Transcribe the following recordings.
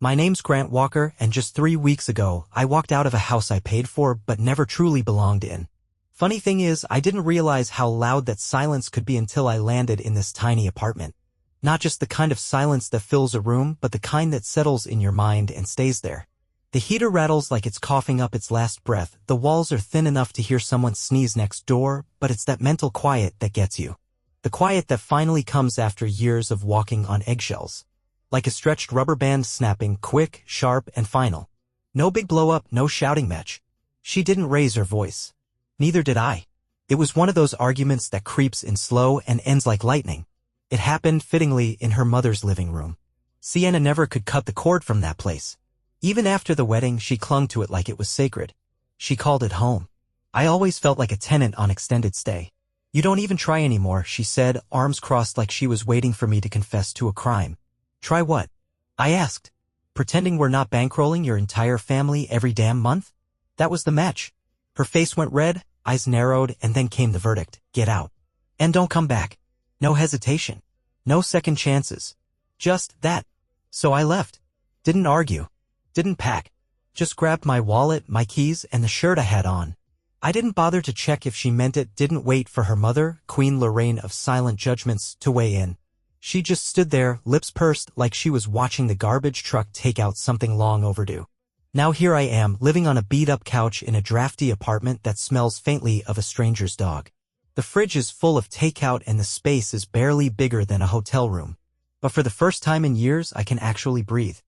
My name's Grant Walker, and just 3 weeks ago, I walked out of a house I paid for but never truly belonged in. Funny thing is, I didn't realize how loud that silence could be until I landed in this tiny apartment. Not just the kind of silence that fills a room, but the kind that settles in your mind and stays there. The heater rattles like it's coughing up its last breath, the walls are thin enough to hear someone sneeze next door, but it's that mental quiet that gets you. The quiet that finally comes after years of walking on eggshells. Like a stretched rubber band snapping, quick, sharp, and final. No big blow-up, no shouting match. She didn't raise her voice. Neither did I. It was one of those arguments that creeps in slow and ends like lightning. It happened, fittingly, in her mother's living room. Sienna never could cut the cord from that place. Even after the wedding, she clung to it like it was sacred. She called it home. I always felt like a tenant on extended stay. You don't even try anymore, she said, arms crossed like she was waiting for me to confess to a crime. Try what? I asked. Pretending we're not bankrolling your entire family every damn month? That was the match. Her face went red, eyes narrowed, and then came the verdict. Get out. And don't come back. No hesitation. No second chances. Just that. So I left. Didn't argue. Didn't pack. Just grabbed my wallet, my keys, and the shirt I had on. I didn't bother to check if she meant it, didn't wait for her mother, Queen Lorraine of silent judgments, to weigh in. She just stood there, lips pursed, like she was watching the garbage truck take out something long overdue. Now here I am, living on a beat-up couch in a drafty apartment that smells faintly of a stranger's dog. The fridge is full of takeout and the space is barely bigger than a hotel room. But for the first time in years, I can actually breathe.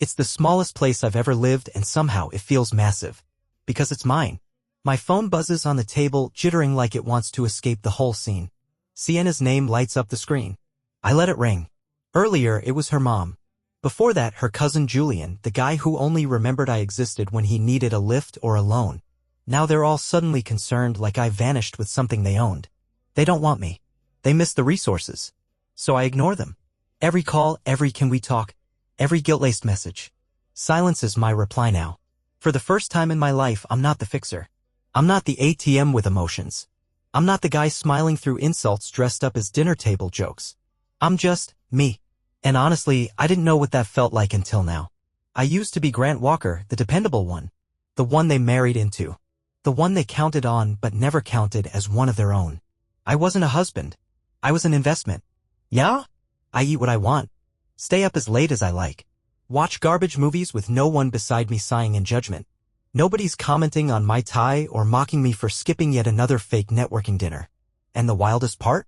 It's the smallest place I've ever lived, and somehow it feels massive. Because it's mine. My phone buzzes on the table, jittering like it wants to escape the whole scene. Sienna's name lights up the screen. I let it ring. Earlier, it was her mom. Before that, her cousin Julian, the guy who only remembered I existed when he needed a lift or a loan. Now they're all suddenly concerned, like I vanished with something they owned. They don't want me. They miss the resources. So I ignore them. Every call, every "can we talk?" Every guilt-laced message. Silence is my reply now. For the first time in my life, I'm not the fixer. I'm not the ATM with emotions. I'm not the guy smiling through insults dressed up as dinner table jokes. I'm just me. And honestly, I didn't know what that felt like until now. I used to be Grant Walker, the dependable one. The one they married into. The one they counted on but never counted as one of their own. I wasn't a husband. I was an investment. Yeah? I eat what I want. Stay up as late as I like. Watch garbage movies with no one beside me sighing in judgment. Nobody's commenting on my tie or mocking me for skipping yet another fake networking dinner. And the wildest part?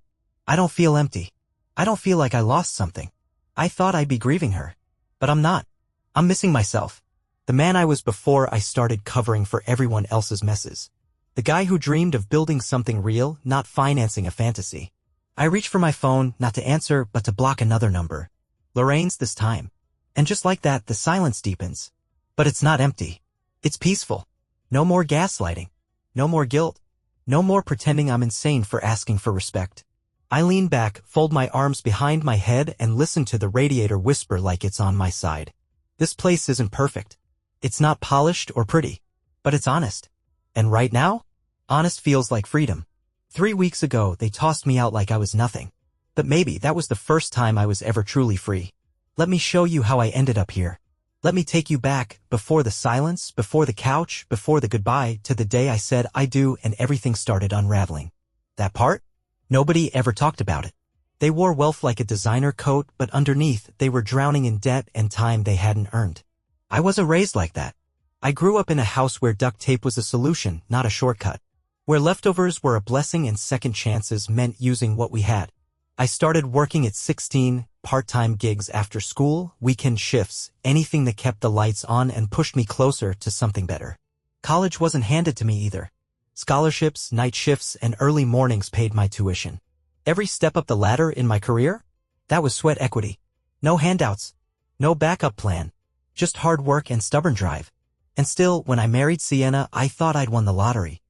I don't feel empty. I don't feel like I lost something. I thought I'd be grieving her. But I'm not. I'm missing myself. The man I was before I started covering for everyone else's messes. The guy who dreamed of building something real, not financing a fantasy. I reach for my phone, not to answer, but to block another number. Lorraine's this time. And just like that, the silence deepens. But it's not empty. It's peaceful. No more gaslighting. No more guilt. No more pretending I'm insane for asking for respect. I lean back, fold my arms behind my head, and listen to the radiator whisper like it's on my side. This place isn't perfect. It's not polished or pretty. But it's honest. And right now, honest feels like freedom. 3 weeks ago, they tossed me out like I was nothing. But maybe that was the first time I was ever truly free. Let me show you how I ended up here. Let me take you back, before the silence, before the couch, before the goodbye, to the day I said I do and everything started unraveling. That part? Nobody ever talked about it. They wore wealth like a designer coat, but underneath, they were drowning in debt and time they hadn't earned. I wasn't raised like that. I grew up in a house where duct tape was a solution, not a shortcut. Where leftovers were a blessing and second chances meant using what we had. I started working at 16, part-time gigs after school, weekend shifts, anything that kept the lights on and pushed me closer to something better. College wasn't handed to me either. Scholarships, night shifts, and early mornings paid my tuition. Every step up the ladder in my career? That was sweat equity. No handouts. No backup plan. Just hard work and stubborn drive. And still, when I married Sienna, I thought I'd won the lottery.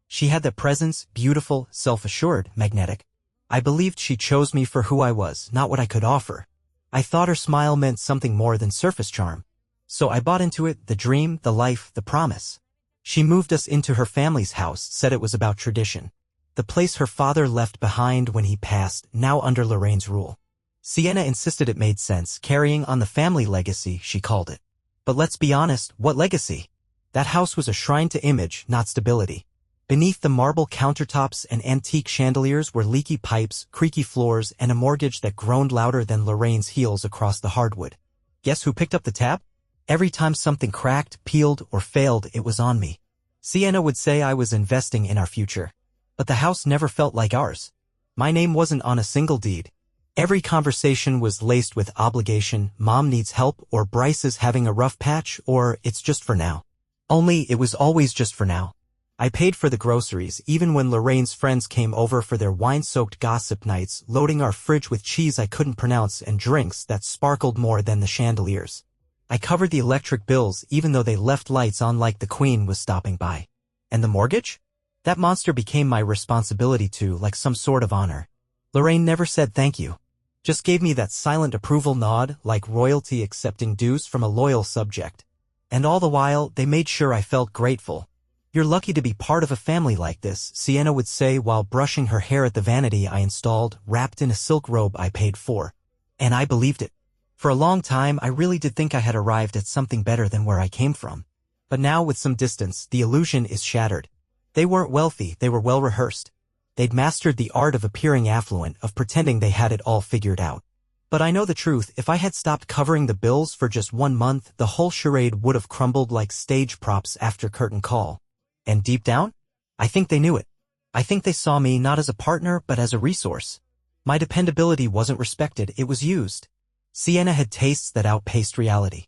She had that presence, beautiful, self-assured, magnetic. I believed she chose me for who I was, not what I could offer. I thought her smile meant something more than surface charm. So I bought into it, the dream, the life, the promise. She moved us into her family's house, said it was about tradition. The place her father left behind when he passed, now under Lorraine's rule. Sienna insisted it made sense, carrying on the family legacy, she called it. But let's be honest, what legacy? That house was a shrine to image, not stability. Beneath the marble countertops and antique chandeliers were leaky pipes, creaky floors, and a mortgage that groaned louder than Lorraine's heels across the hardwood. Guess who picked up the tab? Every time something cracked, peeled, or failed, it was on me. Sienna would say I was investing in our future. But the house never felt like ours. My name wasn't on a single deed. Every conversation was laced with obligation, Mom needs help, or Bryce is having a rough patch, or it's just for now. Only it was always just for now. I paid for the groceries even when Lorraine's friends came over for their wine-soaked gossip nights, loading our fridge with cheese I couldn't pronounce and drinks that sparkled more than the chandeliers. I covered the electric bills even though they left lights on like the Queen was stopping by. And the mortgage? That monster became my responsibility too, like some sort of honor. Lorraine never said thank you. Just gave me that silent approval nod, like royalty accepting dues from a loyal subject. And all the while, they made sure I felt grateful. You're lucky to be part of a family like this, Sienna would say while brushing her hair at the vanity I installed, wrapped in a silk robe I paid for. And I believed it. For a long time, I really did think I had arrived at something better than where I came from. But now, with some distance, the illusion is shattered. They weren't wealthy, they were well-rehearsed. They'd mastered the art of appearing affluent, of pretending they had it all figured out. But I know the truth, if I had stopped covering the bills for just 1 month, the whole charade would have crumbled like stage props after curtain call. And deep down, I think they knew it. I think they saw me not as a partner but as a resource. My dependability wasn't respected, it was used. Sienna had tastes that outpaced reality.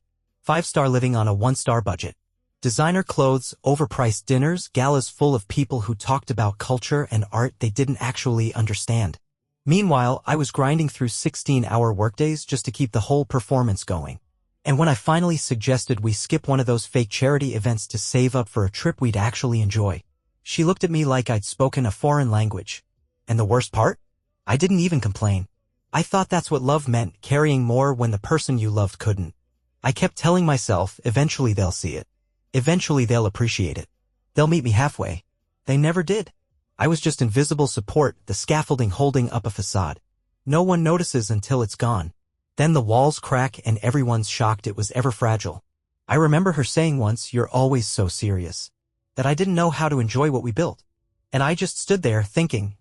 5-star living on a 1-star budget. Designer clothes, overpriced dinners, galas full of people who talked about culture and art they didn't actually understand. Meanwhile, I was grinding through 16-hour workdays just to keep the whole performance going. And when I finally suggested we skip one of those fake charity events to save up for a trip we'd actually enjoy, she looked at me like I'd spoken a foreign language. And the worst part? I didn't even complain. I thought that's what love meant, carrying more when the person you loved couldn't. I kept telling myself, eventually they'll see it. Eventually they'll appreciate it. They'll meet me halfway. They never did. I was just invisible support, the scaffolding holding up a facade. No one notices until it's gone. Then the walls crack and everyone's shocked it was ever fragile. I remember her saying once, "You're always so serious," that I didn't know how to enjoy what we built. And I just stood there thinking,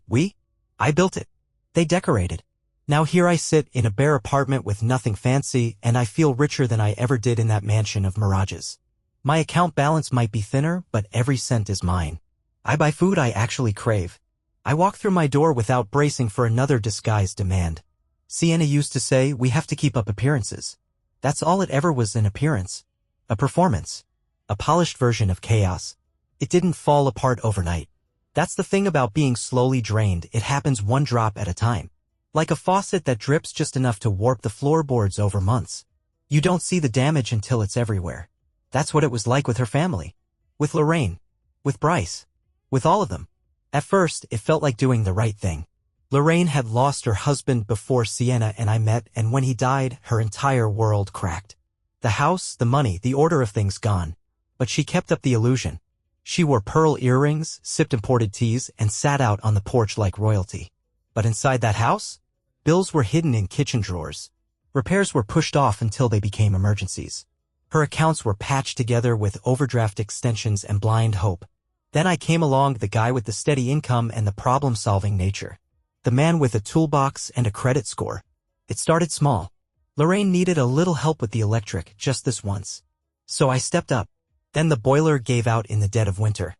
I built it. They decorated. Now here I sit in a bare apartment with nothing fancy, and I feel richer than I ever did in that mansion of mirages. My account balance might be thinner, but every cent is mine. I buy food I actually crave. I walk through my door without bracing for another disguised demand. Sienna used to say, we have to keep up appearances. That's all it ever was, an appearance. A performance. A polished version of chaos. It didn't fall apart overnight. That's the thing about being slowly drained, it happens one drop at a time. Like a faucet that drips just enough to warp the floorboards over months. You don't see the damage until it's everywhere. That's what it was like with her family. With Lorraine. With Bryce. With all of them. At first, it felt like doing the right thing. Lorraine had lost her husband before Sienna and I met, and when he died, her entire world cracked. The house, the money, the order of things gone. But she kept up the illusion. She wore pearl earrings, sipped imported teas, and sat out on the porch like royalty. But inside that house, bills were hidden in kitchen drawers. Repairs were pushed off until they became emergencies. Her accounts were patched together with overdraft extensions and blind hope. Then I came along, the guy with the steady income and the problem-solving nature. The man with a toolbox and a credit score. It started small. Lorraine needed a little help with the electric, just this once. So I stepped up. Then the boiler gave out in the dead of winter.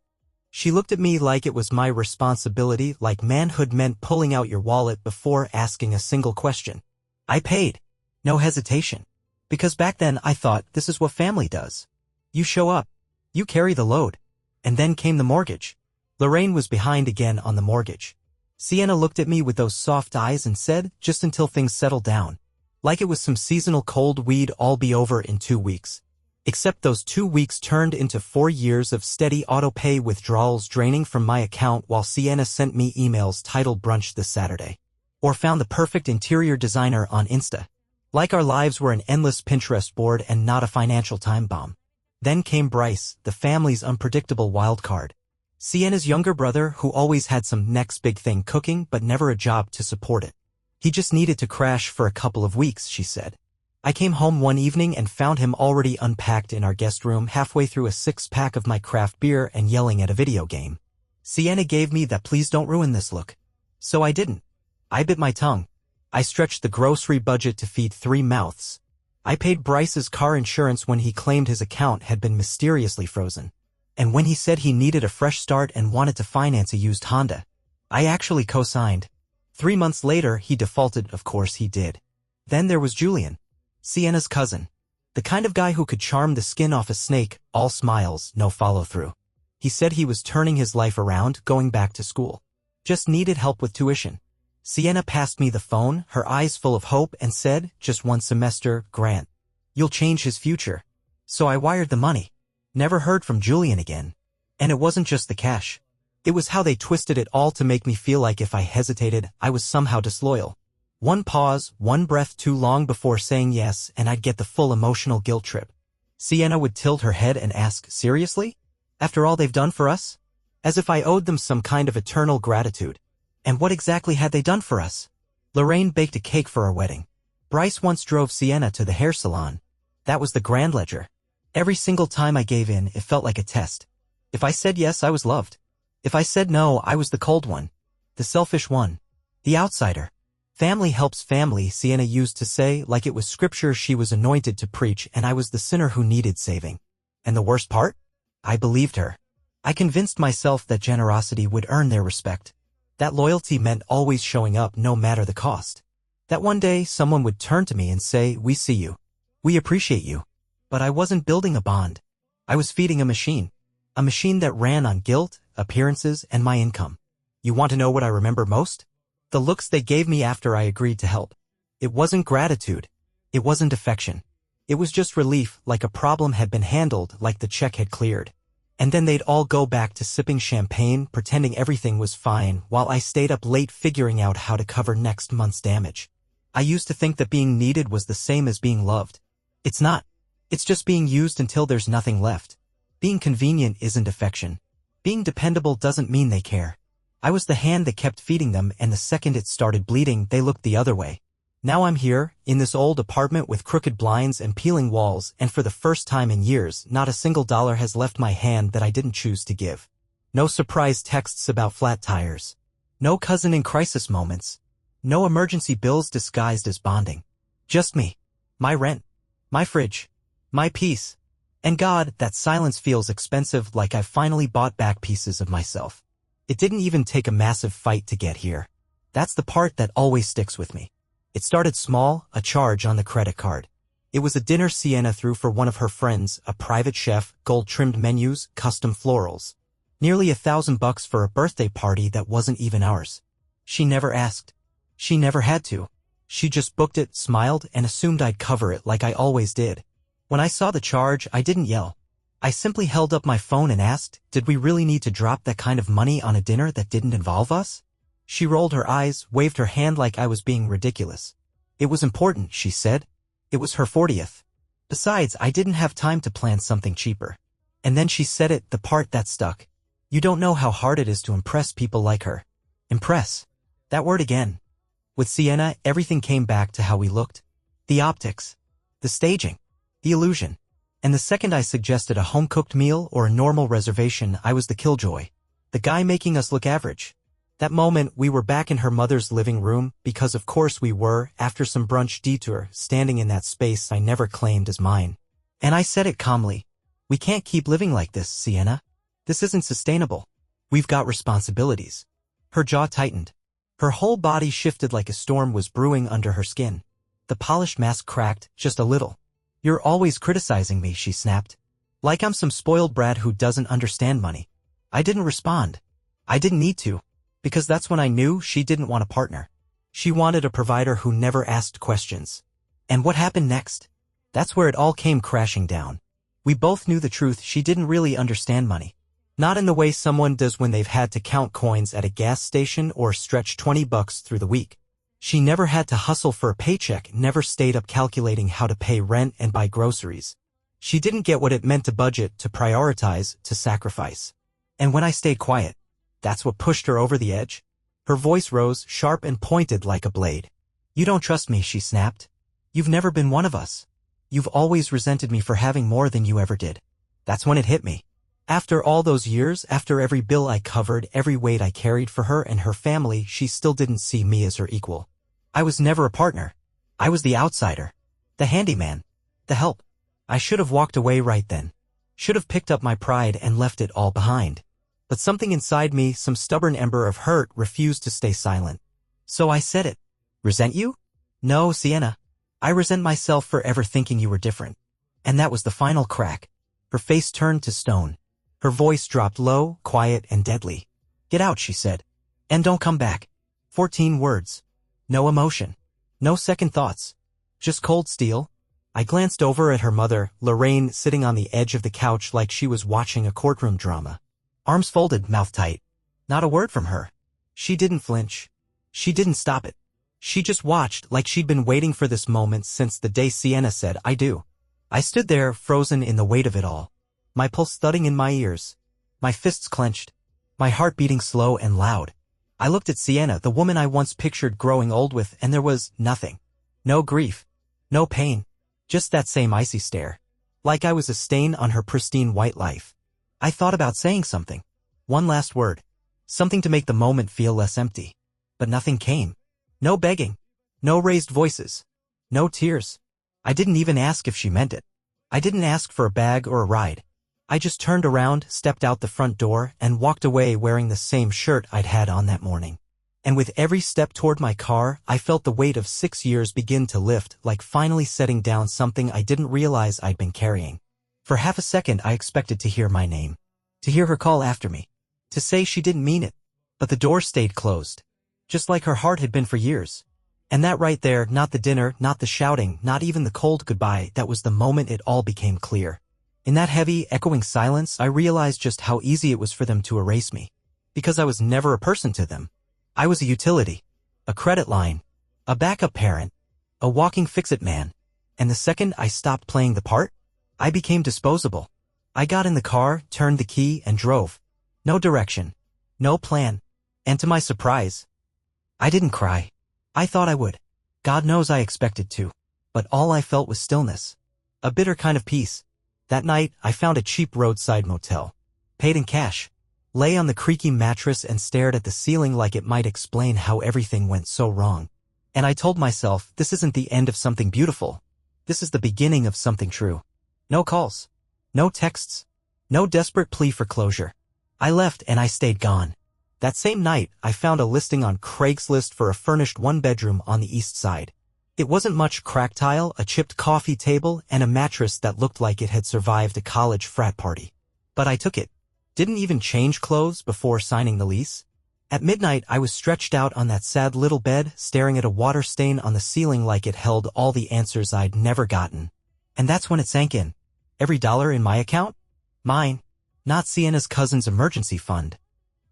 She looked at me like it was my responsibility, like manhood meant pulling out your wallet before asking a single question. I paid. No hesitation. Because back then I thought, this is what family does. You show up. You carry the load. And then came the mortgage. Lorraine was behind again on the mortgage. Sienna looked at me with those soft eyes and said, just until things settle down. Like it was some seasonal cold, we'd all be over in 2 weeks. Except those 2 weeks turned into 4 years of steady auto-pay withdrawals draining from my account while Sienna sent me emails titled brunch this Saturday. Or found the perfect interior designer on Insta. Like our lives were an endless Pinterest board and not a financial time bomb. Then came Bryce, the family's unpredictable wild card. Sienna's younger brother who always had some next big thing cooking but never a job to support it. He just needed to crash for a couple of weeks, she said. I came home one evening and found him already unpacked in our guest room halfway through a six-pack of my craft beer and yelling at a video game. Sienna gave me that "please don't ruin this" look. So I didn't. I bit my tongue. I stretched the grocery budget to feed 3 mouths. I paid Bryce's car insurance when he claimed his account had been mysteriously frozen. And when he said he needed a fresh start and wanted to finance a used Honda, I actually co-signed. 3 months later, he defaulted. Of course he did. Then there was Julian, Sienna's cousin. The kind of guy who could charm the skin off a snake, all smiles, no follow-through. He said he was turning his life around, going back to school. Just needed help with tuition. Sienna passed me the phone, her eyes full of hope, and said, "Just 1 semester, Grant. You'll change his future." So I wired the money. Never heard from Julian again. And it wasn't just the cash. It was how they twisted it all to make me feel like if I hesitated, I was somehow disloyal. One pause, one breath too long before saying yes, and I'd get the full emotional guilt trip. Sienna would tilt her head and ask, "Seriously? After all they've done for us?" As if I owed them some kind of eternal gratitude. And what exactly had they done for us? Lorraine baked a cake for our wedding. Bryce once drove Sienna to the hair salon. That was the grand ledger. Every single time I gave in, it felt like a test. If I said yes, I was loved. If I said no, I was the cold one. The selfish one. The outsider. Family helps family, Sienna used to say, like it was scripture she was anointed to preach, and I was the sinner who needed saving. And the worst part? I believed her. I convinced myself that generosity would earn their respect. That loyalty meant always showing up no matter the cost. That one day someone would turn to me and say, "We see you. We appreciate you." But I wasn't building a bond. I was feeding a machine. A machine that ran on guilt, appearances, and my income. You want to know what I remember most? The looks they gave me after I agreed to help. It wasn't gratitude. It wasn't affection. It was just relief, like a problem had been handled, like the check had cleared. And then they'd all go back to sipping champagne, pretending everything was fine, while I stayed up late figuring out how to cover next month's damage. I used to think that being needed was the same as being loved. It's not. It's just being used until there's nothing left. Being convenient isn't affection. Being dependable doesn't mean they care. I was the hand that kept feeding them, and the second it started bleeding, they looked the other way. Now I'm here, in this old apartment with crooked blinds and peeling walls, and for the first time in years, not a single dollar has left my hand that I didn't choose to give. No surprise texts about flat tires. No cousin in crisis moments. No emergency bills disguised as bonding. Just me. My rent. My fridge. My peace. And God, that silence feels expensive, like I've finally bought back pieces of myself. It didn't even take a massive fight to get here. That's the part that always sticks with me. It started small, a charge on the credit card. It was a dinner Sienna threw for one of her friends, a private chef, gold-trimmed menus, custom florals. Nearly $1,000 for a birthday party that wasn't even ours. She never asked. She never had to. She just booked it, smiled, and assumed I'd cover it like I always did. When I saw the charge, I didn't yell. I simply held up my phone and asked, "Did we really need to drop that kind of money on a dinner that didn't involve us?" She rolled her eyes, waved her hand like I was being ridiculous. It was important, she said. It was her 40th. Besides, I didn't have time to plan something cheaper. And then she said it, the part that stuck. "You don't know how hard it is to impress people like her." Impress. That word again. With Sienna, everything came back to how we looked. The optics. The staging. The illusion. And the second I suggested a home-cooked meal or a normal reservation, I was the killjoy. The guy making us look average. That moment, we were back in her mother's living room, because of course we were, after some brunch detour, standing in that space I never claimed as mine. And I said it calmly. "We can't keep living like this, Sienna. This isn't sustainable. We've got responsibilities." Her jaw tightened. Her whole body shifted like a storm was brewing under her skin. The polished mask cracked, just a little. "You're always criticizing me," she snapped. Like I'm some spoiled brat who doesn't understand money. I didn't respond. I didn't need to. Because that's when I knew she didn't want a partner. She wanted a provider who never asked questions. And what happened next? That's where it all came crashing down. We both knew the truth. She didn't really understand money. Not in the way someone does when they've had to count coins at a gas station or stretch $20 through the week. She never had to hustle for a paycheck, never stayed up calculating how to pay rent and buy groceries. She didn't get what it meant to budget, to prioritize, to sacrifice. And when I stayed quiet, that's what pushed her over the edge. Her voice rose, sharp and pointed like a blade. "You don't trust me," she snapped. You've never been one of us. You've always resented me for having more than you ever did. That's when it hit me. After all those years, after every bill I covered, every weight I carried for her and her family, she still didn't see me as her equal. I was never a partner. I was the outsider. The handyman. The help. I should have walked away right then. Should have picked up my pride and left it all behind. But something inside me, some stubborn ember of hurt, refused to stay silent. So I said it. Resent you? No, Sienna. I resent myself for ever thinking you were different. And that was the final crack. Her face turned to stone. Her voice dropped low, quiet, and deadly. Get out, she said. And don't come back. 14 words. No emotion. No second thoughts. Just cold steel. I glanced over at her mother, Lorraine, sitting on the edge of the couch like she was watching a courtroom drama. Arms folded, mouth tight. Not a word from her. She didn't flinch. She didn't stop it. She just watched like she'd been waiting for this moment since the day Sienna said, I do. I stood there, frozen in the weight of it all. My pulse thudding in my ears. My fists clenched. My heart beating slow and loud. I looked at Sienna, the woman I once pictured growing old with, and there was nothing. No grief. No pain. Just that same icy stare. Like I was a stain on her pristine white life. I thought about saying something. One last word. Something to make the moment feel less empty. But nothing came. No begging. No raised voices. No tears. I didn't even ask if she meant it. I didn't ask for a bag or a ride. I just turned around, stepped out the front door, and walked away wearing the same shirt I'd had on that morning. And with every step toward my car, I felt the weight of 6 years begin to lift, like finally setting down something I didn't realize I'd been carrying. For half a second I expected to hear my name. To hear her call after me. To say she didn't mean it. But the door stayed closed. Just like her heart had been for years. And that right there, not the dinner, not the shouting, not even the cold goodbye, that was the moment it all became clear. In that heavy, echoing silence, I realized just how easy it was for them to erase me. Because I was never a person to them. I was a utility. A credit line. A backup parent. A walking fix-it man. And the second I stopped playing the part, I became disposable. I got in the car, turned the key, and drove. No direction. No plan. And to my surprise, I didn't cry. I thought I would. God knows I expected to. But all I felt was stillness. A bitter kind of peace. That night, I found a cheap roadside motel. Paid in cash. Lay on the creaky mattress and stared at the ceiling like it might explain how everything went so wrong. And I told myself, this isn't the end of something beautiful. This is the beginning of something true. No calls. No texts. No desperate plea for closure. I left and I stayed gone. That same night, I found a listing on Craigslist for a furnished one-bedroom on the east side. It wasn't much: cracked tile, a chipped coffee table, and a mattress that looked like it had survived a college frat party. But I took it. Didn't even change clothes before signing the lease. At midnight, I was stretched out on that sad little bed, staring at a water stain on the ceiling like it held all the answers I'd never gotten. And that's when it sank in. Every dollar in my account? Mine. Not Sienna's cousin's emergency fund.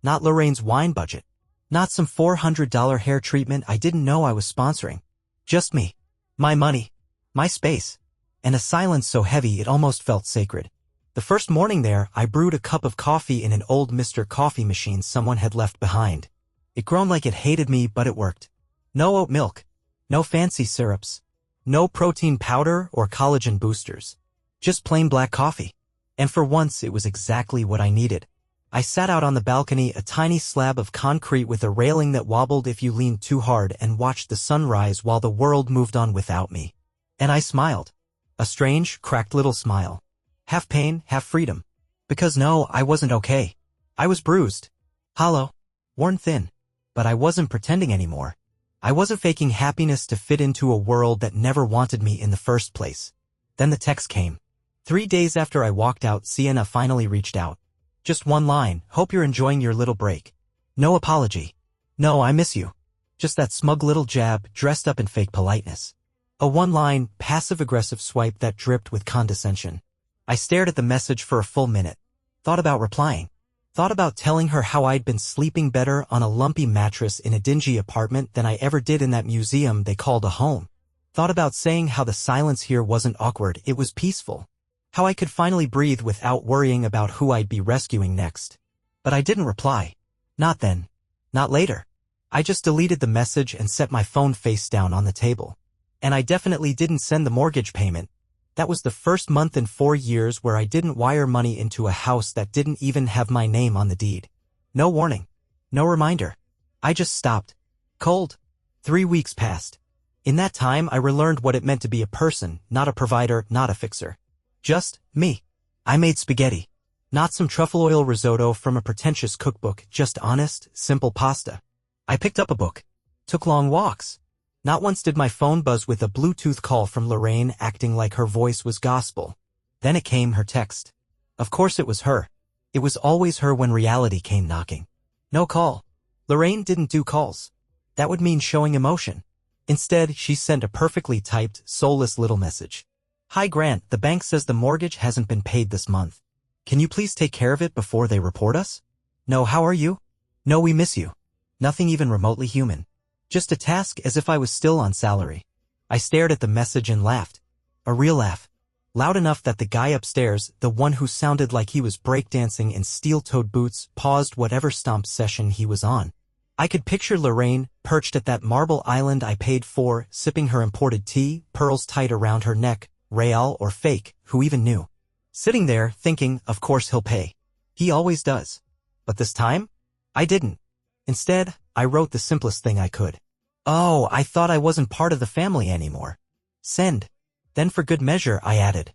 Not Lorraine's wine budget. Not some $400 hair treatment I didn't know I was sponsoring. Just me. My money. My space. And a silence so heavy it almost felt sacred. The first morning there, I brewed a cup of coffee in an old Mr. Coffee machine someone had left behind. It groaned like it hated me, but it worked. No oat milk. No fancy syrups. No protein powder or collagen boosters. Just plain black coffee. And for once, it was exactly what I needed. I sat out on the balcony, a tiny slab of concrete with a railing that wobbled if you leaned too hard, and watched the sun rise while the world moved on without me. And I smiled. A strange, cracked little smile. Half pain, half freedom. Because no, I wasn't okay. I was bruised. Hollow. Worn thin. But I wasn't pretending anymore. I wasn't faking happiness to fit into a world that never wanted me in the first place. Then the text came. 3 days after I walked out, Sienna finally reached out. Just one line: hope you're enjoying your little break. No apology. No, I miss you. Just that smug little jab, dressed up in fake politeness. A one-line, passive-aggressive swipe that dripped with condescension. I stared at the message for a full minute. Thought about replying. Thought about telling her how I'd been sleeping better on a lumpy mattress in a dingy apartment than I ever did in that museum they called a home. Thought about saying how the silence here wasn't awkward, it was peaceful. How I could finally breathe without worrying about who I'd be rescuing next. But I didn't reply. Not then. Not later. I just deleted the message and set my phone face down on the table. And I definitely didn't send the mortgage payment. That was the first month in 4 years where I didn't wire money into a house that didn't even have my name on the deed. No warning. No reminder. I just stopped. Cold. 3 weeks passed. In that time, I relearned what it meant to be a person, not a provider, not a fixer. Just me. I made spaghetti. Not some truffle oil risotto from a pretentious cookbook, just honest, simple pasta. I picked up a book. Took long walks. Not once did my phone buzz with a Bluetooth call from Lorraine acting like her voice was gospel. Then it came, her text. Of course it was her. It was always her when reality came knocking. No call. Lorraine didn't do calls. That would mean showing emotion. Instead, she sent a perfectly typed, soulless little message. Hi Grant, the bank says the mortgage hasn't been paid this month. Can you please take care of it before they report us? No, how are you? No, we miss you. Nothing even remotely human. Just a task, as if I was still on salary. I stared at the message and laughed. A real laugh. Loud enough that the guy upstairs, the one who sounded like he was breakdancing in steel-toed boots, paused whatever stomp session he was on. I could picture Lorraine, perched at that marble island I paid for, sipping her imported tea, pearls tight around her neck, real or fake, who even knew. Sitting there, thinking, of course he'll pay. He always does. But this time? I didn't. Instead, I wrote the simplest thing I could. Oh, I thought I wasn't part of the family anymore. Send. Then for good measure, I added.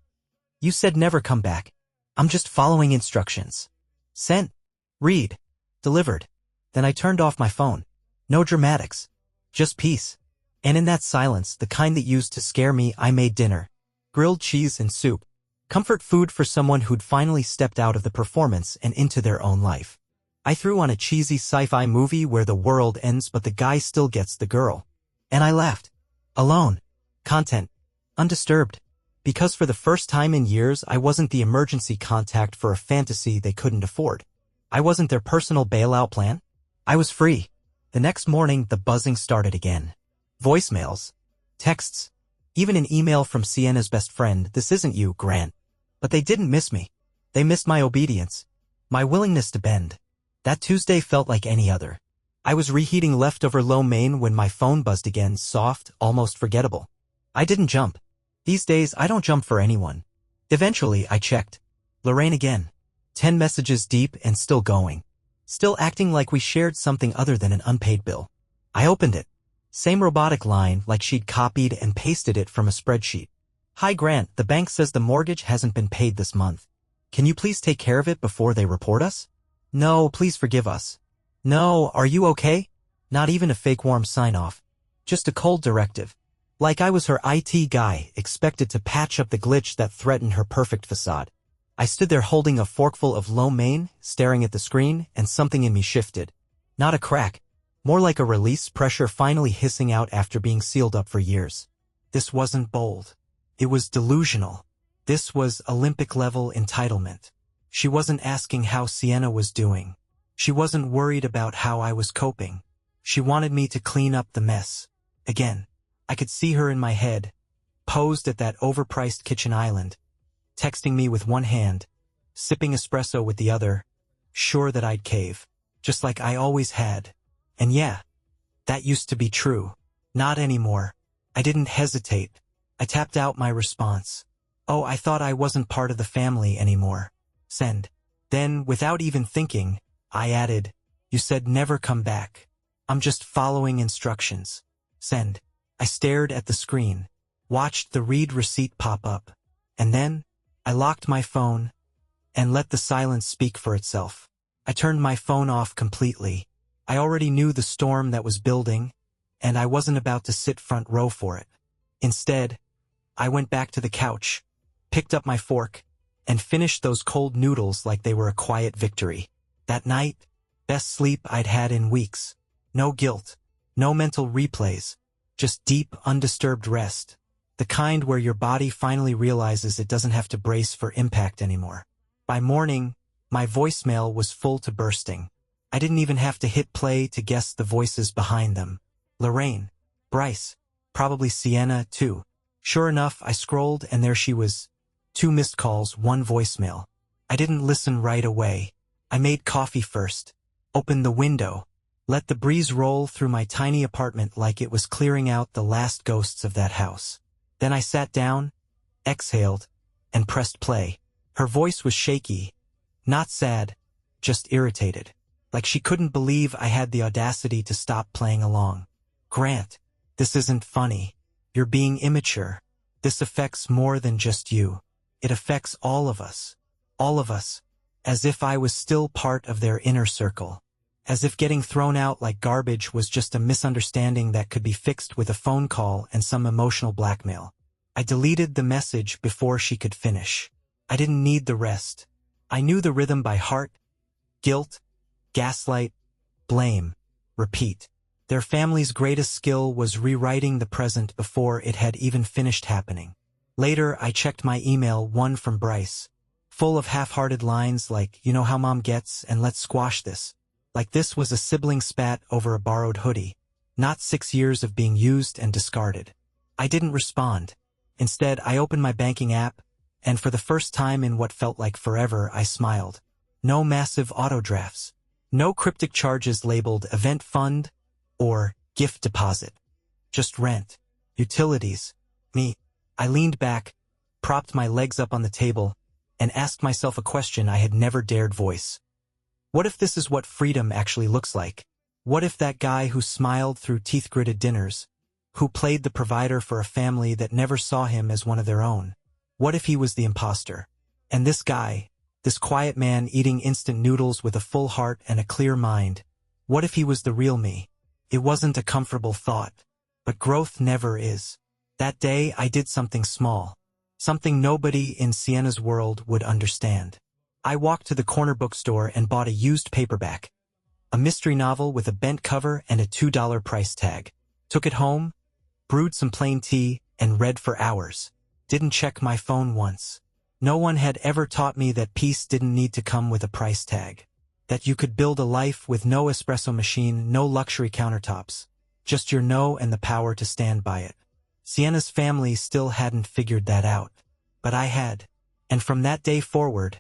You said never come back. I'm just following instructions. Sent. Read. Delivered. Then I turned off my phone. No dramatics. Just peace. And in that silence, the kind that used to scare me, I made dinner. Grilled cheese and soup. Comfort food for someone who'd finally stepped out of the performance and into their own life. I threw on a cheesy sci-fi movie where the world ends but the guy still gets the girl. And I laughed. Alone. Content. Undisturbed. Because for the first time in years I wasn't the emergency contact for a fantasy they couldn't afford. I wasn't their personal bailout plan. I was free. The next morning the buzzing started again. Voicemails. Texts. Even an email from Sienna's best friend, this isn't you, Grant. But they didn't miss me. They missed my obedience. My willingness to bend. That Tuesday felt like any other. I was reheating leftover lo mein when my phone buzzed again, soft, almost forgettable. I didn't jump. These days, I don't jump for anyone. Eventually, I checked. Lorraine again. 10 messages deep and still going. Still acting like we shared something other than an unpaid bill. I opened it. Same robotic line, like she'd copied and pasted it from a spreadsheet. Hi Grant, the bank says the mortgage hasn't been paid this month. Can you please take care of it before they report us? No, please forgive us. No, are you okay? Not even a fake warm sign-off. Just a cold directive. Like I was her IT guy, expected to patch up the glitch that threatened her perfect facade. I stood there holding a forkful of lo mein, staring at the screen, and something in me shifted. Not a crack. More like a release, pressure finally hissing out after being sealed up for years. This wasn't bold. It was delusional. This was Olympic-level entitlement. She wasn't asking how Sienna was doing. She wasn't worried about how I was coping. She wanted me to clean up the mess. Again, I could see her in my head, posed at that overpriced kitchen island, texting me with one hand, sipping espresso with the other, sure that I'd cave, just like I always had. And yeah, that used to be true. Not anymore. I didn't hesitate. I tapped out my response. Oh, I thought I wasn't part of the family anymore. Send. Then, without even thinking, I added, you said never come back. I'm just following instructions. Send. I stared at the screen, watched the read receipt pop up, and then I locked my phone and let the silence speak for itself. I turned my phone off completely. I already knew the storm that was building, and I wasn't about to sit front row for it. Instead, I went back to the couch, picked up my fork, and finished those cold noodles like they were a quiet victory. That night, best sleep I'd had in weeks. No guilt, no mental replays, just deep, undisturbed rest. The kind where your body finally realizes it doesn't have to brace for impact anymore. By morning, my voicemail was full to bursting. I didn't even have to hit play to guess the voices behind them. Lorraine, Bryce, probably Sienna, too. Sure enough, I scrolled and there she was. 2 missed calls, 1 voicemail. I didn't listen right away. I made coffee first. Opened the window. Let the breeze roll through my tiny apartment like it was clearing out the last ghosts of that house. Then I sat down, exhaled, and pressed play. Her voice was shaky, not sad, just irritated. Like she couldn't believe I had the audacity to stop playing along. Grant, this isn't funny. You're being immature. This affects more than just you. It affects all of us. All of us. As if I was still part of their inner circle. As if getting thrown out like garbage was just a misunderstanding that could be fixed with a phone call and some emotional blackmail. I deleted the message before she could finish. I didn't need the rest. I knew the rhythm by heart. Guilt, gaslight, blame, repeat. Their family's greatest skill was rewriting the present before it had even finished happening. Later, I checked my email, one from Bryce, full of half-hearted lines like, "You know how mom gets, and let's squash this." Like this was a sibling spat over a borrowed hoodie, not 6 years of being used and discarded. I didn't respond. Instead, I opened my banking app, and for the first time in what felt like forever, I smiled. No massive auto drafts. No cryptic charges labeled event fund or gift deposit. Just rent, utilities, me. I leaned back, propped my legs up on the table, and asked myself a question I had never dared voice. What if this is what freedom actually looks like? What if that guy who smiled through teeth-gritted dinners, who played the provider for a family that never saw him as one of their own? What if he was the imposter? And this guy, this quiet man eating instant noodles with a full heart and a clear mind, what if he was the real me? It wasn't a comfortable thought, but growth never is. That day I did something small, something nobody in Sienna's world would understand. I walked to the corner bookstore and bought a used paperback, a mystery novel with a bent cover and a $2 price tag. Took it home, brewed some plain tea, and read for hours. Didn't check my phone once. No one had ever taught me that peace didn't need to come with a price tag. That you could build a life with no espresso machine, no luxury countertops. Just your no and the power to stand by it. Sienna's family still hadn't figured that out. But I had. And from that day forward,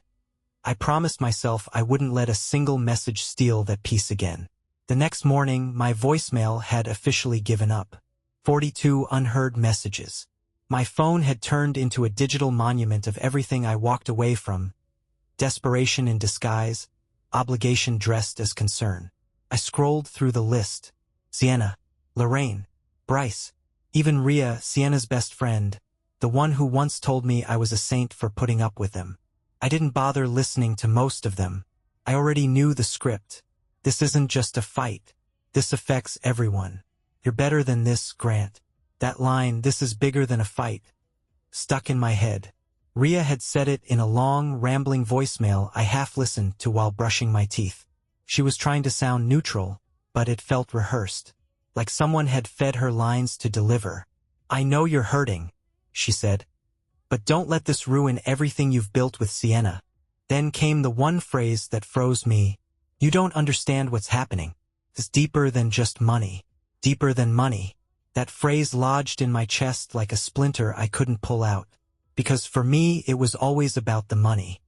I promised myself I wouldn't let a single message steal that peace again. The next morning, my voicemail had officially given up. 42 unheard messages. My phone had turned into a digital monument of everything I walked away from. Desperation in disguise, obligation dressed as concern. I scrolled through the list. Sienna, Lorraine, Bryce, even Rhea, Sienna's best friend, the one who once told me I was a saint for putting up with them. I didn't bother listening to most of them. I already knew the script. This isn't just a fight. This affects everyone. You're better than this, Grant. That line, "This is bigger than a fight," stuck in my head. Rhea had said it in a long, rambling voicemail I half listened to while brushing my teeth. She was trying to sound neutral, but it felt rehearsed, like someone had fed her lines to deliver. "I know you're hurting," she said, "but don't let this ruin everything you've built with Sienna." Then came the one phrase that froze me. "You don't understand what's happening. It's deeper than just money. Deeper than money." That phrase lodged in my chest like a splinter I couldn't pull out. Because for me, it was always about the money.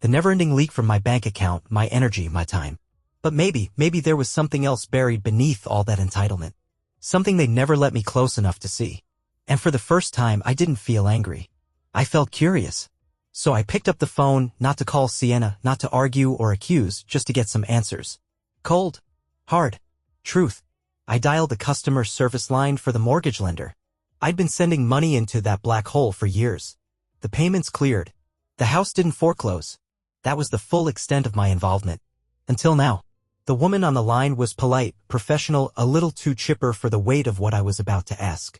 The never-ending leak from my bank account, my energy, my time. But maybe there was something else buried beneath all that entitlement. Something they never let me close enough to see. And for the first time, I didn't feel angry. I felt curious. So I picked up the phone, not to call Sienna, not to argue or accuse, just to get some answers. Cold. Hard. Truth. I dialed the customer service line for the mortgage lender. I'd been sending money into that black hole for years. The payments cleared. The house didn't foreclose. That was the full extent of my involvement. Until now. The woman on the line was polite, professional, a little too chipper for the weight of what I was about to ask.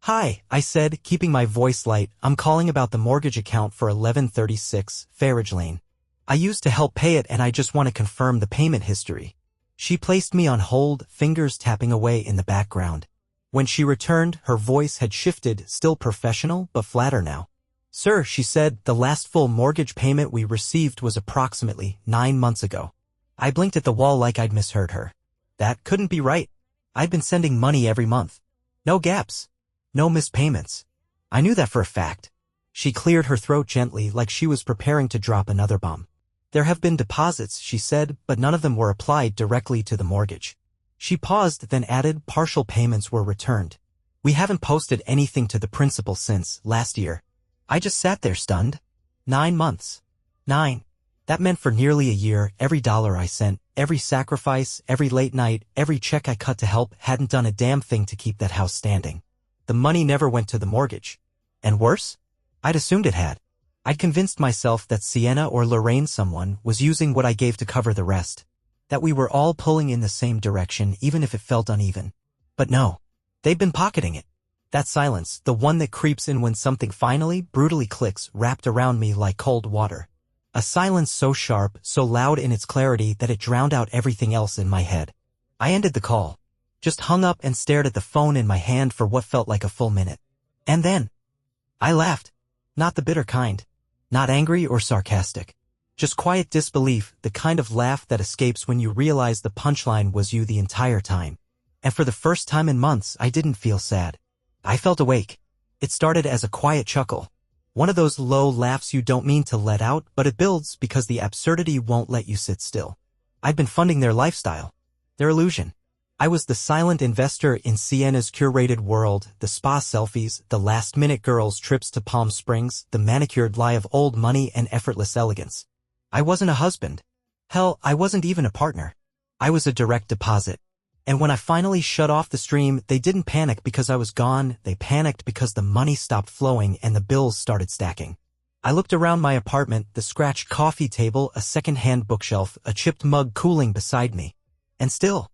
"Hi," I said, keeping my voice light. "I'm calling about the mortgage account for 1136 Farridge Lane. I used to help pay it and I just want to confirm the payment history." She placed me on hold, fingers tapping away in the background. When she returned, her voice had shifted, still professional, but flatter now. "Sir," she said, "the last full mortgage payment we received was approximately 9 months ago." I blinked at the wall like I'd misheard her. That couldn't be right. I'd been sending money every month. No gaps. No missed payments. I knew that for a fact. She cleared her throat gently like she was preparing to drop another bomb. "There have been deposits," she said, "but none of them were applied directly to the mortgage." She paused, then added, partial payments were returned. We haven't posted anything to the principal since last year. I just sat there stunned. 9 months. 9. That meant for nearly a year, every dollar I sent, every sacrifice, every late night, every check I cut to help hadn't done a damn thing to keep that house standing. The money never went to the mortgage. And worse? I'd assumed it had. I'd convinced myself that Sienna or Lorraine someone was using what I gave to cover the rest. That we were all pulling in the same direction even if it felt uneven. But no. They'd been pocketing it. That silence, the one that creeps in when something finally, brutally clicks, wrapped around me like cold water. A silence so sharp, so loud in its clarity that it drowned out everything else in my head. I ended the call. Just hung up and stared at the phone in my hand for what felt like a full minute. And then I laughed. Not the bitter kind. Not angry or sarcastic. Just quiet disbelief, the kind of laugh that escapes when you realize the punchline was you the entire time. And for the first time in months, I didn't feel sad. I felt awake. It started as a quiet chuckle. One of those low laughs you don't mean to let out, but it builds because the absurdity won't let you sit still. I'd been funding their lifestyle. Their illusion. I was the silent investor in Sienna's curated world, the spa selfies, the last-minute girls' trips to Palm Springs, the manicured lie of old money and effortless elegance. I wasn't a husband. Hell, I wasn't even a partner. I was a direct deposit. And when I finally shut off the stream, they didn't panic because I was gone, they panicked because the money stopped flowing and the bills started stacking. I looked around my apartment, the scratched coffee table, a second-hand bookshelf, a chipped mug cooling beside me. And still,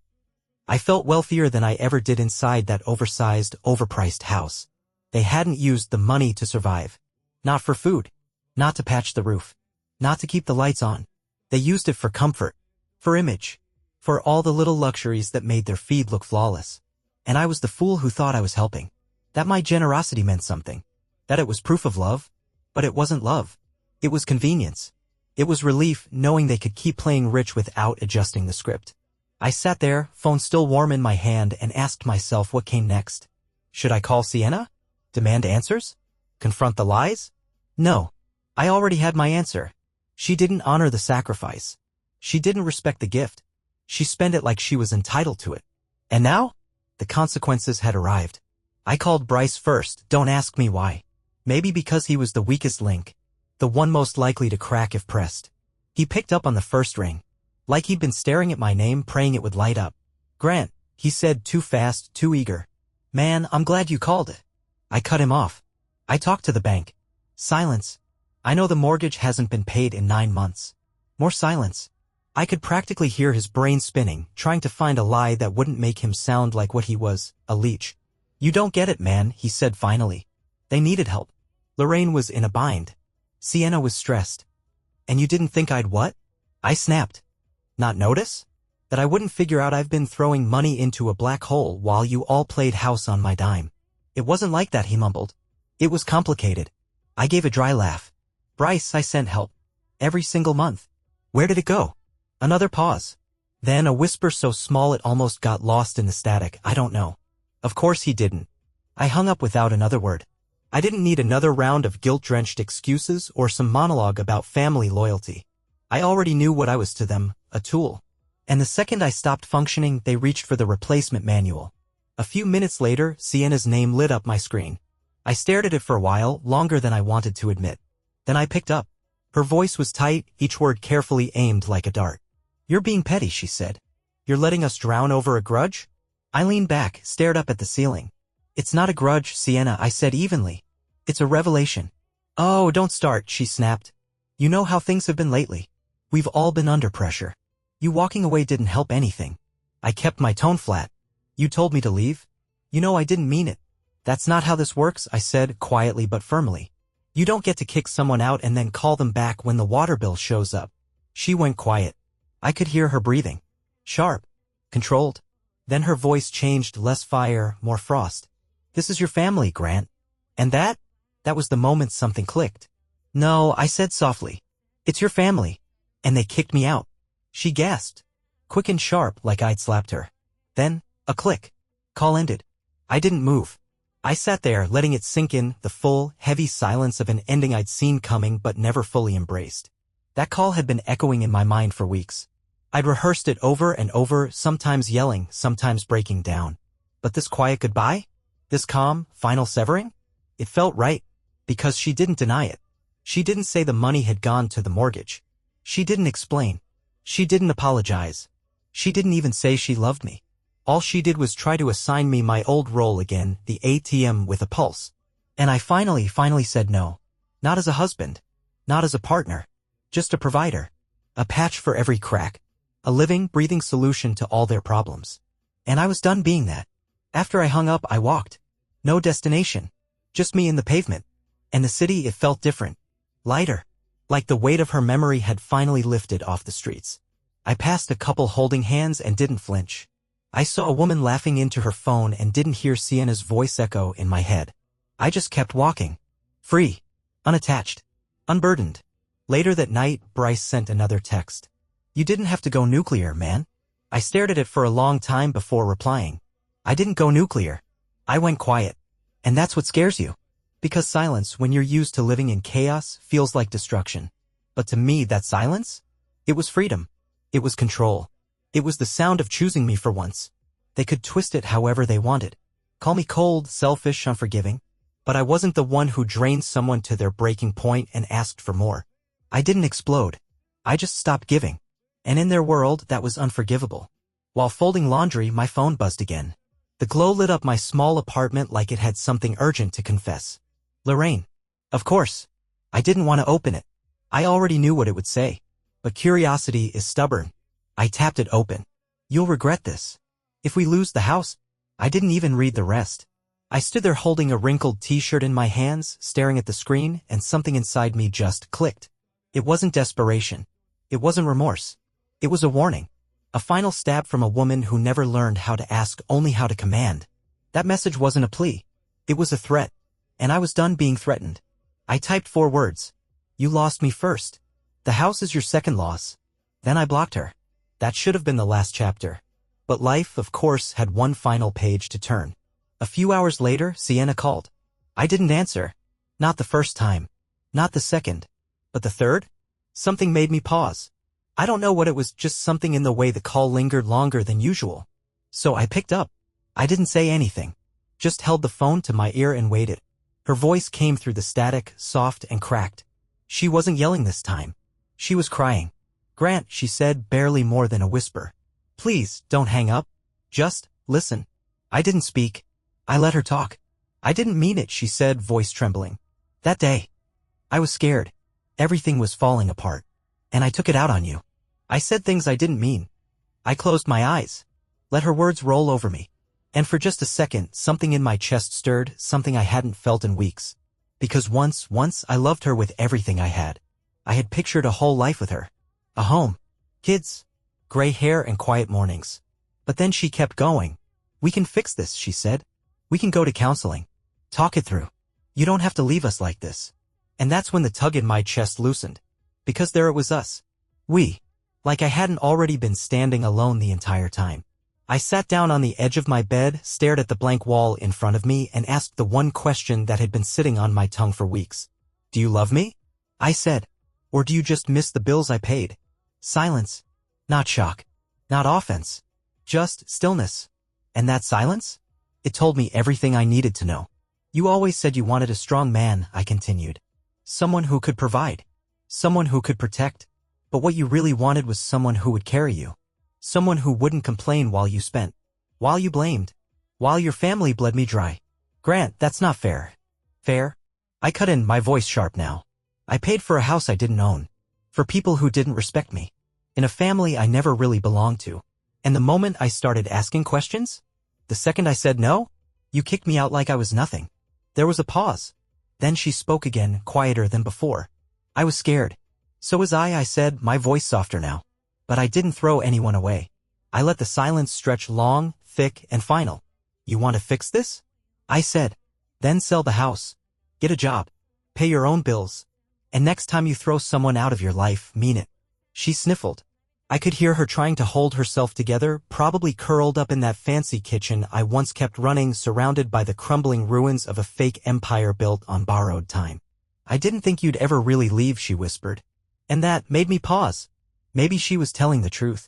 I felt wealthier than I ever did inside that oversized, overpriced house. They hadn't used the money to survive. Not for food. Not to patch the roof. Not to keep the lights on. They used it for comfort. For image. For all the little luxuries that made their feed look flawless. And I was the fool who thought I was helping. That my generosity meant something. That it was proof of love. But it wasn't love. It was convenience. It was relief knowing they could keep playing rich without adjusting the script. I sat there, phone still warm in my hand, and asked myself what came next. Should I call Sienna? Demand answers? Confront the lies? No. I already had my answer. She didn't honor the sacrifice. She didn't respect the gift. She spent it like she was entitled to it. And now? The consequences had arrived. I called Bryce first, don't ask me why. Maybe because he was the weakest link. The one most likely to crack if pressed. He picked up on the first ring. Like he'd been staring at my name, praying it would light up. Grant, he said, too fast, too eager. Man, I'm glad you called it. I cut him off. I talked to the bank. Silence. I know the mortgage hasn't been paid in 9 months. More silence. I could practically hear his brain spinning, trying to find a lie that wouldn't make him sound like what he was, a leech. You don't get it, man, he said finally. They needed help. Lorraine was in a bind. Sienna was stressed. And you didn't think I'd what? I snapped. Not notice? That I wouldn't figure out I've been throwing money into a black hole while you all played house on my dime. It wasn't like that, he mumbled. It was complicated. I gave a dry laugh. Bryce, I sent help. Every single month. Where did it go? Another pause. Then a whisper so small it almost got lost in the static. I don't know. Of course he didn't. I hung up without another word. I didn't need another round of guilt-drenched excuses or some monologue about family loyalty. I already knew what I was to them, a tool. And the second I stopped functioning, they reached for the replacement manual. A few minutes later, Sienna's name lit up my screen. I stared at it for a while, longer than I wanted to admit. Then I picked up. Her voice was tight, each word carefully aimed like a dart. You're being petty, she said. You're letting us drown over a grudge? I leaned back, stared up at the ceiling. It's not a grudge, Sienna, I said evenly. It's a revelation. Oh, don't start, she snapped. You know how things have been lately. We've all been under pressure. You walking away didn't help anything. I kept my tone flat. You told me to leave? You know I didn't mean it. That's not how this works, I said, quietly but firmly. You don't get to kick someone out and then call them back when the water bill shows up. She went quiet. I could hear her breathing. Sharp. Controlled. Then her voice changed, less fire, more frost. This is your family, Grant. And that was the moment something clicked. No, I said softly. It's your family. And they kicked me out. She gasped. Quick and sharp, like I'd slapped her. Then, a click. Call ended. I didn't move. I sat there, letting it sink in, the full, heavy silence of an ending I'd seen coming but never fully embraced. That call had been echoing in my mind for weeks. I'd rehearsed it over and over, sometimes yelling, sometimes breaking down. But this quiet goodbye? This calm, final severing? It felt right. Because she didn't deny it. She didn't say the money had gone to the mortgage. She didn't explain. She didn't apologize. She didn't even say she loved me. All she did was try to assign me my old role again, the ATM with a pulse. And I finally said no. Not as a husband. Not as a partner. Just a provider. A patch for every crack. A living, breathing solution to all their problems. And I was done being that. After I hung up, I walked. No destination. Just me in the pavement. And the city, it felt different. Lighter. Like the weight of her memory had finally lifted off the streets. I passed a couple holding hands and didn't flinch. I saw a woman laughing into her phone and didn't hear Sienna's voice echo in my head. I just kept walking. Free. Unattached. Unburdened. Later that night, Bryce sent another text. You didn't have to go nuclear, man. I stared at it for a long time before replying. I didn't go nuclear. I went quiet. And that's what scares you. Because silence, when you're used to living in chaos, feels like destruction. But to me, that silence? It was freedom. It was control. It was the sound of choosing me for once. They could twist it however they wanted. Call me cold, selfish, unforgiving. But I wasn't the one who drained someone to their breaking point and asked for more. I didn't explode. I just stopped giving. And in their world, that was unforgivable. While folding laundry, my phone buzzed again. The glow lit up my small apartment like it had something urgent to confess. Lorraine. Of course. I didn't want to open it. I already knew what it would say. But curiosity is stubborn. I tapped it open. You'll regret this. If we lose the house, I didn't even read the rest. I stood there holding a wrinkled t-shirt in my hands, staring at the screen, and something inside me just clicked. It wasn't desperation. It wasn't remorse. It was a warning. A final stab from a woman who never learned how to ask, only how to command. That message wasn't a plea. It was a threat. And I was done being threatened. I typed 4 words. You lost me first. The house is your second loss. Then I blocked her. That should have been the last chapter. But life, of course, had one final page to turn. A few hours later, Sienna called. I didn't answer. Not the first time. Not the second. But the third? Something made me pause. I don't know what it was, just something in the way the call lingered longer than usual. So I picked up. I didn't say anything. Just held the phone to my ear and waited. Her voice came through the static, soft and cracked. She wasn't yelling this time. She was crying. Grant, she said, barely more than a whisper. Please, don't hang up. Just listen. I didn't speak. I let her talk. I didn't mean it, she said, voice trembling. That day, I was scared. Everything was falling apart. And I took it out on you. I said things I didn't mean. I closed my eyes. Let her words roll over me. And for just a second, something in my chest stirred, something I hadn't felt in weeks. Because once I loved her with everything I had. I had pictured a whole life with her. A home. Kids. Gray hair and quiet mornings. But then she kept going. We can fix this, she said. We can go to counseling. Talk it through. You don't have to leave us like this. And that's when the tug in my chest loosened. Because there it was us. We. Like I hadn't already been standing alone the entire time. I sat down on the edge of my bed, stared at the blank wall in front of me, and asked the one question that had been sitting on my tongue for weeks. Do you love me? I said. Or do you just miss the bills I paid? Silence. Not shock. Not offense. Just stillness. And that silence? It told me everything I needed to know. You always said you wanted a strong man, I continued. Someone who could provide. Someone who could protect. But what you really wanted was someone who would carry you. Someone who wouldn't complain while you spent. While you blamed. While your family bled me dry. Grant, that's not fair. Fair? I cut in, my voice sharp now. I paid for a house I didn't own. For people who didn't respect me. In a family I never really belonged to. And the moment I started asking questions? The second I said no? You kicked me out like I was nothing. There was a pause. Then she spoke again, quieter than before. I was scared. So was I said, my voice softer now. But I didn't throw anyone away. I let the silence stretch long, thick, and final. You want to fix this? I said. Then sell the house. Get a job. Pay your own bills. And next time you throw someone out of your life, mean it. She sniffled. I could hear her trying to hold herself together, probably curled up in that fancy kitchen I once kept running, surrounded by the crumbling ruins of a fake empire built on borrowed time. I didn't think you'd ever really leave, she whispered. And that made me pause. Maybe she was telling the truth.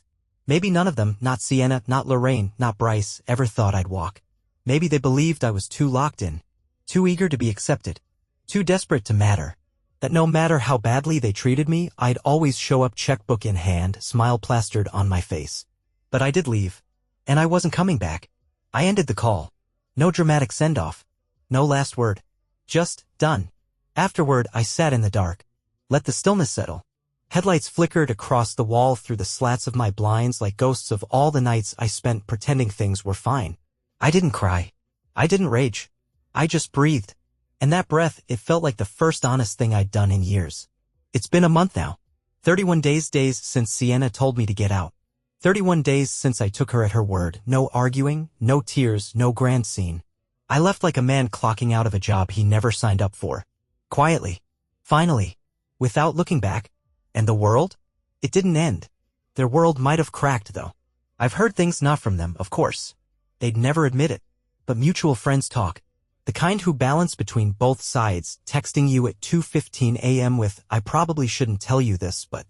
Maybe none of them, not Sienna, not Lorraine, not Bryce, ever thought I'd walk. Maybe they believed I was too locked in, too eager to be accepted, too desperate to matter, that no matter how badly they treated me, I'd always show up checkbook in hand, smile plastered on my face. But I did leave, and I wasn't coming back. I ended the call. No dramatic send-off. No last word. Just, done. Afterward, I sat in the dark. Let the stillness settle. Headlights flickered across the wall through the slats of my blinds like ghosts of all the nights I spent pretending things were fine. I didn't cry. I didn't rage. I just breathed. And that breath, it felt like the first honest thing I'd done in years. It's been a month now. 31 days since Sienna told me to get out. 31 days since I took her at her word. No arguing, no tears, no grand scene. I left like a man clocking out of a job he never signed up for. Quietly. Finally. Without looking back. And the world? It didn't end. Their world might have cracked, though. I've heard things not from them, of course. They'd never admit it. But mutual friends talk. The kind who balance between both sides, texting you at 2:15 a.m. with, I probably shouldn't tell you this, but...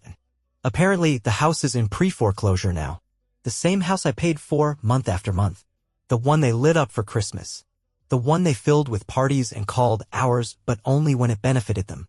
Apparently, the house is in pre-foreclosure now. The same house I paid for month after month. The one they lit up for Christmas. The one they filled with parties and called ours, but only when it benefited them.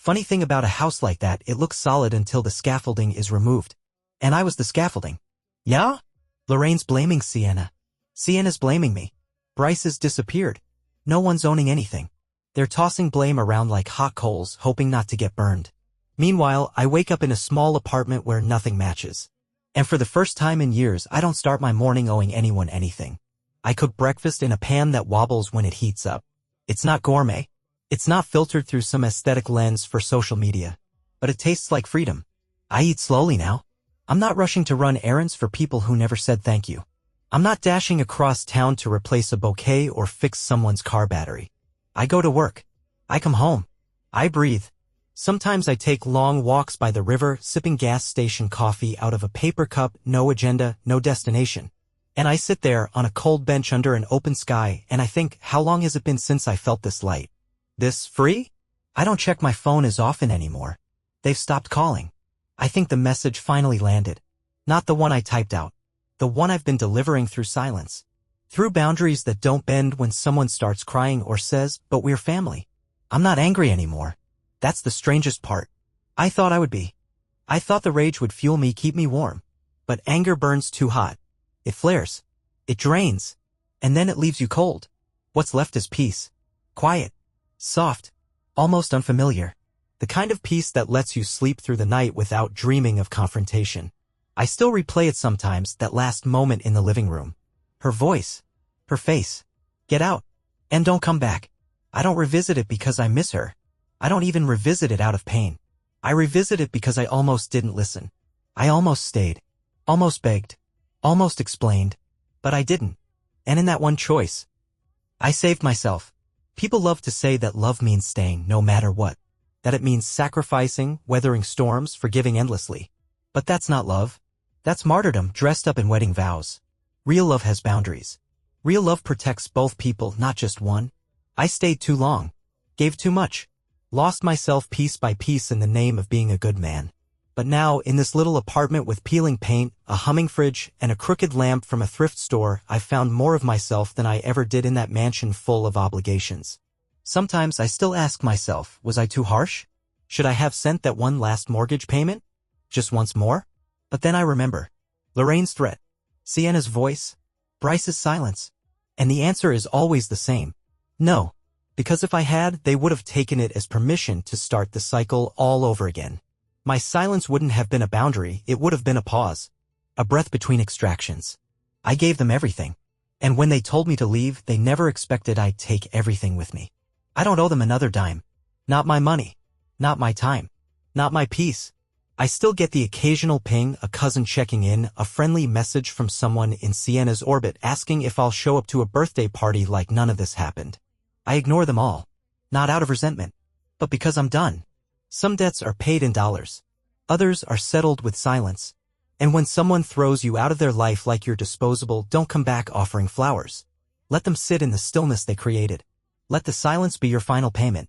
Funny thing about a house like that, it looks solid until the scaffolding is removed. And I was the scaffolding. Yeah? Lorraine's blaming Sienna. Sienna's blaming me. Bryce has disappeared. No one's owning anything. They're tossing blame around like hot coals, hoping not to get burned. Meanwhile, I wake up in a small apartment where nothing matches. And for the first time in years, I don't start my morning owing anyone anything. I cook breakfast in a pan that wobbles when it heats up. It's not gourmet. It's not filtered through some aesthetic lens for social media. But it tastes like freedom. I eat slowly now. I'm not rushing to run errands for people who never said thank you. I'm not dashing across town to replace a bouquet or fix someone's car battery. I go to work. I come home. I breathe. Sometimes I take long walks by the river, sipping gas station coffee out of a paper cup, no agenda, no destination. And I sit there on a cold bench under an open sky, and I think, how long has it been since I felt this light? This free? I don't check my phone as often anymore. They've stopped calling. I think the message finally landed. Not the one I typed out. The one I've been delivering through silence. Through boundaries that don't bend when someone starts crying or says, but we're family. I'm not angry anymore. That's the strangest part. I thought I would be. I thought the rage would fuel me, keep me warm. But anger burns too hot. It flares. It drains. And then it leaves you cold. What's left is peace. Quiet. Soft. Almost unfamiliar. The kind of peace that lets you sleep through the night without dreaming of confrontation. I still replay it sometimes, that last moment in the living room. Her voice. Her face. Get out. And don't come back. I don't revisit it because I miss her. I don't even revisit it out of pain. I revisit it because I almost didn't listen. I almost stayed. Almost begged. Almost explained. But I didn't. And in that one choice, I saved myself. People love to say that love means staying no matter what. That it means sacrificing, weathering storms, forgiving endlessly. But that's not love. That's martyrdom dressed up in wedding vows. Real love has boundaries. Real love protects both people, not just one. I stayed too long. Gave too much. Lost myself piece by piece in the name of being a good man. But now, in this little apartment with peeling paint, a humming fridge, and a crooked lamp from a thrift store, I've found more of myself than I ever did in that mansion full of obligations. Sometimes I still ask myself, was I too harsh? Should I have sent that one last mortgage payment? Just once more? But then I remember. Lorraine's threat. Sienna's voice. Bryce's silence. And the answer is always the same. No. Because if I had, they would have taken it as permission to start the cycle all over again. My silence wouldn't have been a boundary, it would have been a pause. A breath between extractions. I gave them everything. And when they told me to leave, they never expected I'd take everything with me. I don't owe them another dime. Not my money. Not my time. Not my peace. I still get the occasional ping, a cousin checking in, a friendly message from someone in Sienna's orbit asking if I'll show up to a birthday party like none of this happened. I ignore them all. Not out of resentment, but because I'm done. Some debts are paid in dollars. Others are settled with silence. And when someone throws you out of their life like you're disposable, don't come back offering flowers. Let them sit in the stillness they created. Let the silence be your final payment.